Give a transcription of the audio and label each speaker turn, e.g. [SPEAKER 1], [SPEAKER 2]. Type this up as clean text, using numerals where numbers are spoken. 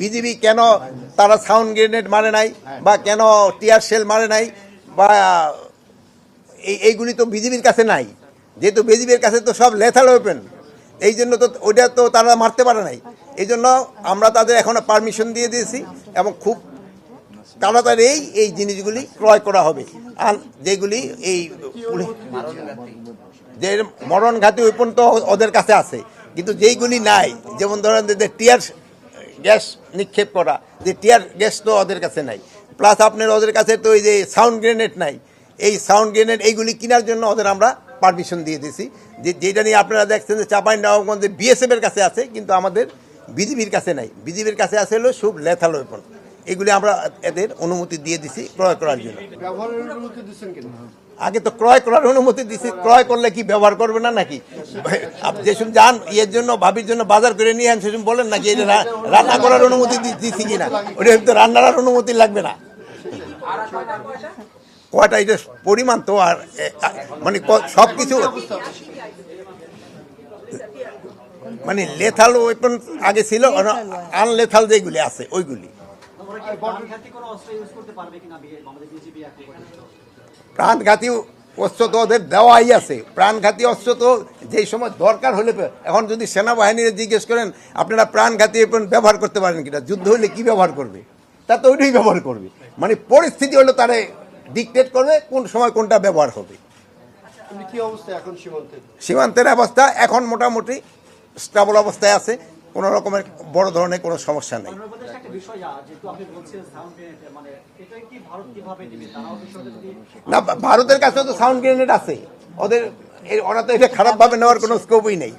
[SPEAKER 1] BGB কেন তারা sound grenade মারে নাই বা কেন টিয়ার শেল মারে নাই বা এইগুলি তো বিজিবির কাছে নাই, যেহেতু বিজিবির কাছে তো সব লেথাল ওয়েপেন, এই জন্য তো ওটা তো তারা মারতে পারে নাই। এই জন্য আমরা তাদের এখনো পারমিশন দিয়ে দিয়েছি এবং খুব তাড়াতাড়ি এই জিনিসগুলি ক্রয় করা হবে। আর যেগুলি এই যে মরণঘাতী ওয়েপন তো ওদের কাছে আছে, কিন্তু যেইগুলি নাই, যেমন ধরেন যে টিয়ার গ্যাস নিক্ষেপ করা, যে টিয়ার গ্যাস তো ওদের কাছে নাই, প্লাস আপনার ওদের কাছে তো এই যে সাউন্ড গ্রেনেড নাই। এই সাউন্ড গ্রেনেড এইগুলি কেনার জন্য ওদের আমরা পারমিশন দিয়ে দিয়েছি, যেটা নিয়ে আপনারা দেখছেন যে চাঁপাইনবাবগঞ্জে বিএসএফ এর কাছে আছে, কিন্তু আমাদের বিজিবির কাছে নাই। বিজিবির কাছে আছে হলো সব লেথাল ওয়েপন। এগুলি আমরা এদের অনুমতি দিয়ে দিছি ক্রয় করার জন্য। আগে তো ক্রয় করার অনুমতি দিছি, ক্রয় করলে কি ব্যবহার করবে না নাকি? যেসব যান ইয়ের জন্য ভাবির জন্য বাজার করে নিয়ে আন, সেসব বলেন নাকি এটা রান্না করার অনুমতি দিছি কিনা? ওটা তো রান্নার অনুমতি লাগবে না। কয়টা এটা পরিমাণ তো আর মানে সব কিছু মানে লেথাল ওয়েপন আগে ছিল, আনলেথাল যেগুলি আছে ওইগুলি। প্রাণঘাতী অস্ত্র তো ওদের দেওয়াই আছে। প্রাণঘাতী অস্ত্র তো যেই সময় দরকার হলে, এখন যদি সেনাবাহিনীর জিজ্ঞেস করেন আপনারা প্রাণঘাতী ব্যবহার করতে পারেন কিনা, যুদ্ধ হলে কি ব্যবহার করবে, তা তো ওইটাই ব্যবহার করবে। মানে পরিস্থিতি হলে তারা ডিকটেট করবে কোন সময় কোনটা ব্যবহার হবে। সীমান্তের অবস্থা এখন মোটামুটি স্টেবল অবস্থায় আছে, কোনো রকমের বড় ধরনের কোনো সমস্যা নেই। না, ভারতের কাছে তো সাউন্ড গ্রেনেড আছে, ওরা তো এটা খারাপভাবে নেওয়ার কোনো স্কোপই নেই।